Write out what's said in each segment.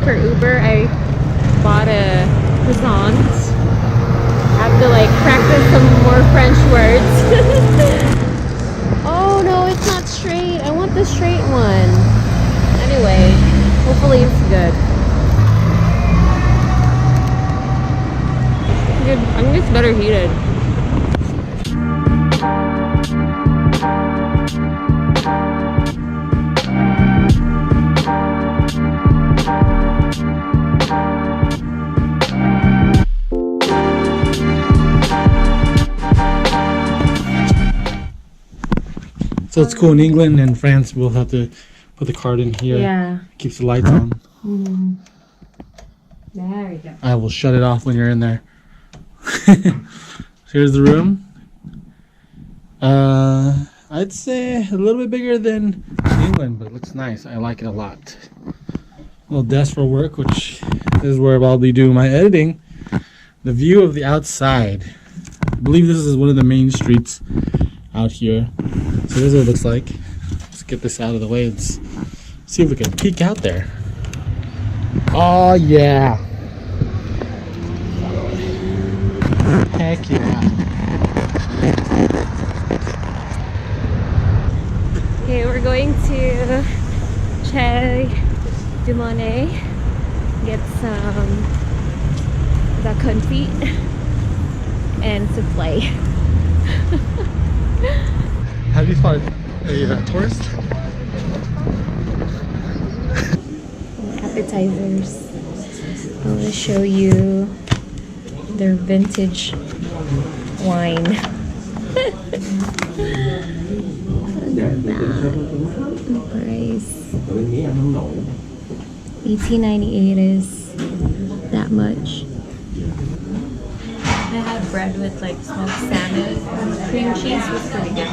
for Uber, I bought a croissant. I have to like practice some more French words. Oh no, it's not straight. I want the straight one. Anyway, hopefully it's good. I think it's better heated. So it's cool in England and France. We'll have to put the card in here. Yeah. Keeps the lights on. There we go. I will shut it off when you're in there. Here's the room. I'd say a little bit bigger than England, but it looks nice. I like it a lot. Little desk for work, which is where I'll be doing my editing. The view of the outside. I believe this is one of the main streets out here. So this is what it looks like. Let's get this out of the way and see if we can peek out there. Oh yeah. Heck yeah. Okay, we're going to Che du Monet, get some confit and souffle. Have you spotted a tourist? Appetizers. I want to show you their vintage wine. Price. 1898 is that much. I had bread with like smoked salmon. Cream cheese was pretty good.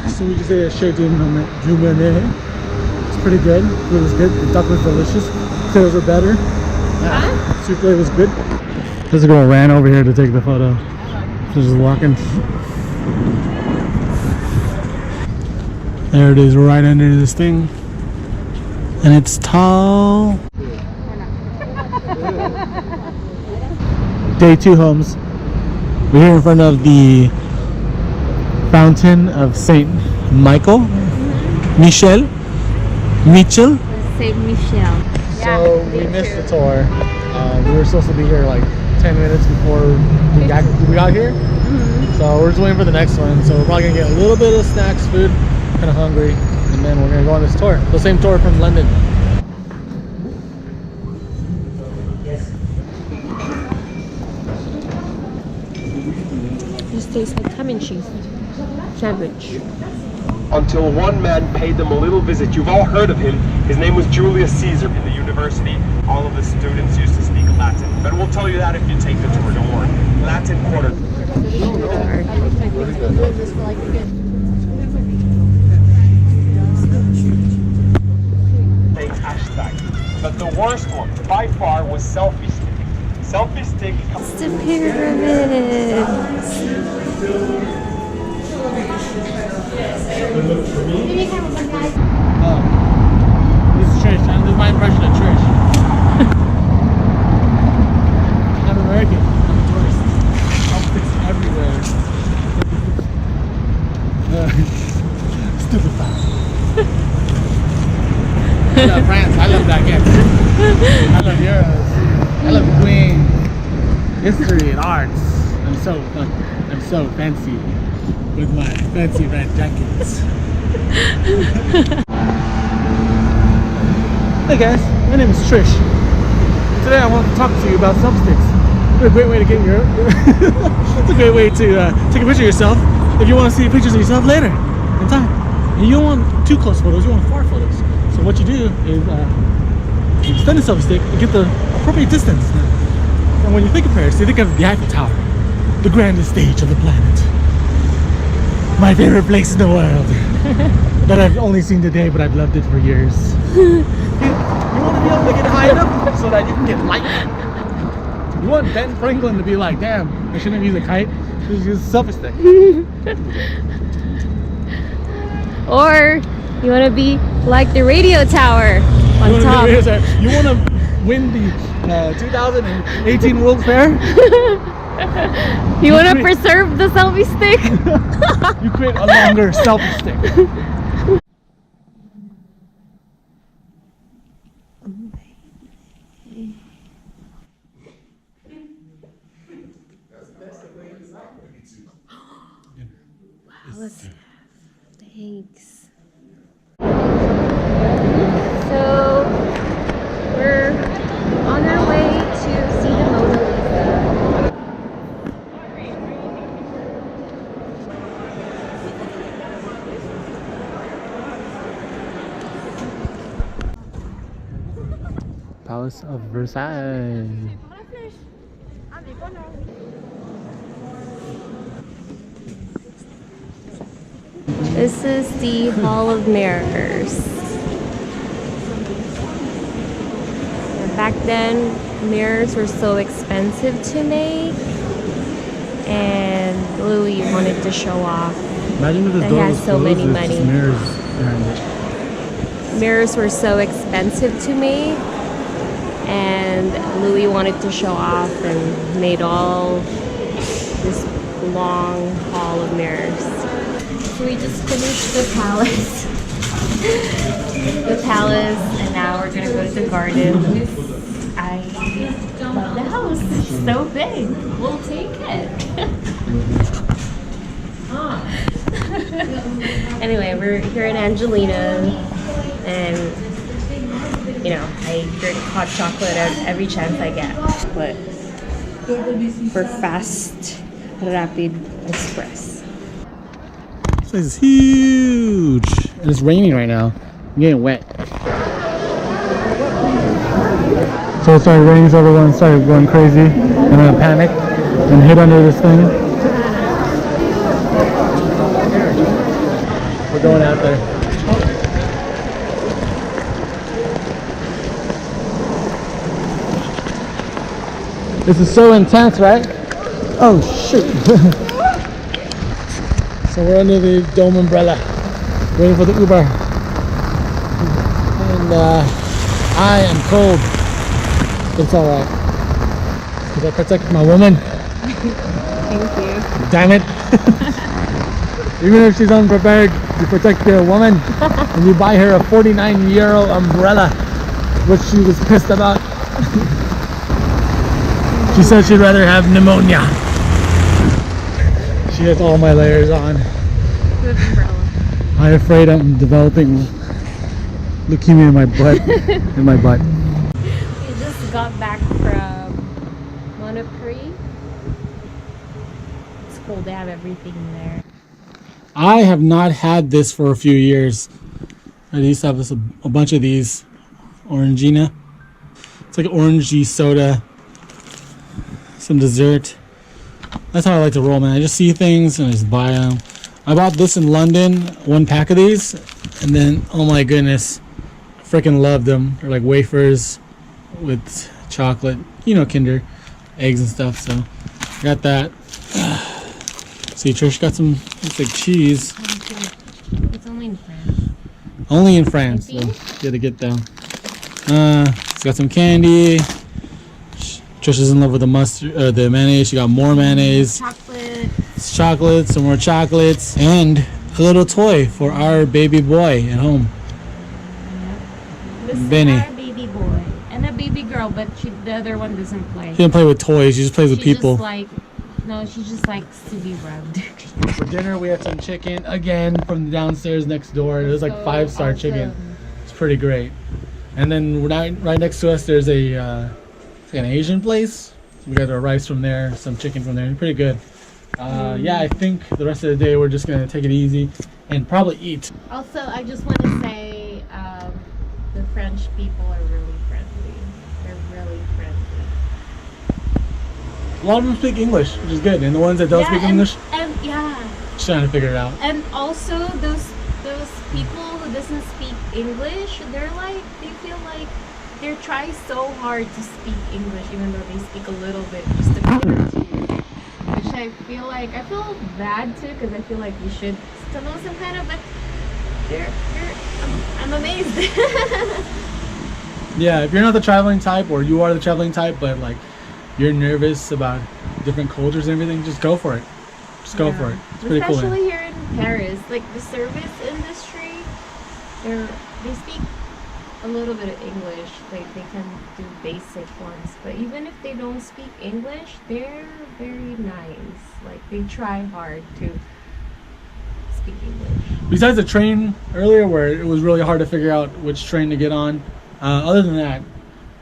So we just ate a Chez du Monet. It's pretty good. Food was good. The duck was delicious. Potatoes were better. Souffle was good. This girl ran over here to take the photo. She's just walking. There it is, right under this thing. And it's tall. Day 2 homes. We're here in front of the fountain of Saint Michael. Mitchell. Saint Michel. So we missed the tour. We were supposed to be here like 10 minutes before we got here. So we're just waiting for the next one. So we're probably gonna get a little bit of snacks, food, kind of hungry, and then we're gonna go on this tour. The same tour from London. This tastes like ham and cheese sandwich. Until one man paid them a little visit. You've all heard of him. His name was Julius Caesar. In the university, all of the students used to speak Latin. But we'll tell you that if you take the tour, don't worry. Latin Quarter. Thanks, hashtag. But the worst one, by far, was selfie stick. Selfie stick. It's the pyramids. This is Trish. This is my impression of Trish. I'm American. I'm a tourist. Politics everywhere. Stupid fast. I love France. I love baguettes. I love Euros. I love Queen. History and arts. I'm so fancy with my fancy red jackets. Hey guys, my name is Trish. Today I want to talk to you about self-sticks. It's a great way to get your it's a great way to take a picture of yourself if you want to see pictures of yourself later in time. And you don't want too close photos, you want far photos. So what you do is you extend the selfie stick and get the appropriate distance. And when you think of Paris, you think of the Eiffel Tower, the grandest stage of the planet. My favorite place in the world that I've only seen today, but I've loved it for years. You want to be able to get high enough so that you can get light. You want Ben Franklin to be like, damn, I shouldn't use a kite. Just use a selfie stick. Or you want to be like the radio tower on top. You want to win the 2018 World's Fair? You want to preserve the selfie stick? You create a longer selfie stick. Thanks. So we're on our way to see the Mona Lisa. Palace of Versailles. This is the Hall of Mirrors. Back then, mirrors were so expensive to make, and Louis wanted to show off Imagine if this that he door has was so closed, many there's money. just mirrors behind it. Mirrors were so expensive to make, and Louis wanted to show off and made all this long hall of mirrors. So we just finished the palace. And now we're gonna go to the gardens. I love the house. It's so big. We'll take it. Anyway, we're here in Angelina, and you know, I drink hot chocolate every chance I get. But for fast, rapid espresso. This place is huge, and it's raining right now. I'm getting wet. So it started raining, so everyone started going crazy, and then panicked and hid under this thing. We're going out there. This is so intense, right? Oh shoot. So we're under the dome umbrella, waiting for the Uber. And I am cold. It's alright. Because I protect my woman. Thank you. Damn it. Even if she's unprepared, you protect your woman. And you buy her a 49-euro umbrella, which she was pissed about. She said she'd rather have pneumonia. She has all my layers on. Good umbrella. I'm afraid I'm developing leukemia in my butt. We just got back from Monoprix. It's cool, they have everything there. I have not had this for a few years. I used to have a bunch of these. Orangina. It's like orangey soda. Some dessert. That's how I like to roll, man. I just see things and I just buy them. I bought this in London, 1 pack of these, and then, oh my goodness, freaking loved them. They're like wafers with chocolate, you know, Kinder eggs and stuff. So got that. See, Trish got some, looks like cheese. It's only in France. Only in France, so you gotta get down. It's got some candy. Trish is in love with the mustard, the mayonnaise. She got more mayonnaise. Chocolate. It's chocolate, some more chocolates, and a little toy for our baby boy at home. This Benny. is our baby boy and a baby girl, but the other one doesn't play. She doesn't play with toys. She just plays with people. She just likes to be rubbed. For dinner, we had some chicken again from the downstairs next door. It was like 5-star chicken. It's pretty great. And then right next to us, there's a it's like an Asian place. We got our rice from there, some chicken from there. Pretty good. Yeah, I think the rest of the day we're just gonna take it easy and probably eat. Also, I just want to say the French people are really friendly. They're really friendly. A lot of them speak English, which is good. And the ones that don't speak English, just trying to figure it out. And also those people who doesn't speak English, they feel like they try so hard to speak English, even though they speak a little bit, just to cater to you. Which I feel bad too, because I feel like you should still know some kind of, but I'm amazed. Yeah, if you're not the traveling type, or you are the traveling type, but like you're nervous about different cultures and everything, just go for it. Just go for it. It's pretty cool. Especially here in Paris, like the service industry, they speak a little bit of English. Like they can do basic ones, but even if they don't speak English, they're very nice. Like they try hard to speak English. Besides the train earlier, where it was really hard to figure out which train to get on, other than that,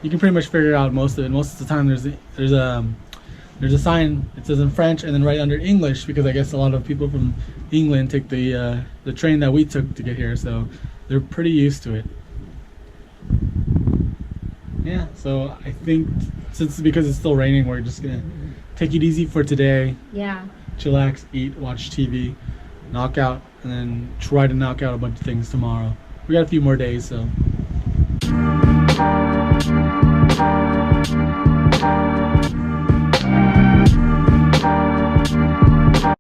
you can pretty much figure out most of it. Most of the time, there's a sign. It says in French, and then right under English, because I guess a lot of people from England take the train that we took to get here, so they're pretty used to it. Yeah, so I think because it's still raining, we're just gonna take it easy for today. Yeah. Chillax, eat, watch TV, knock out, and then try to knock out a bunch of things tomorrow. We got a few more days, so.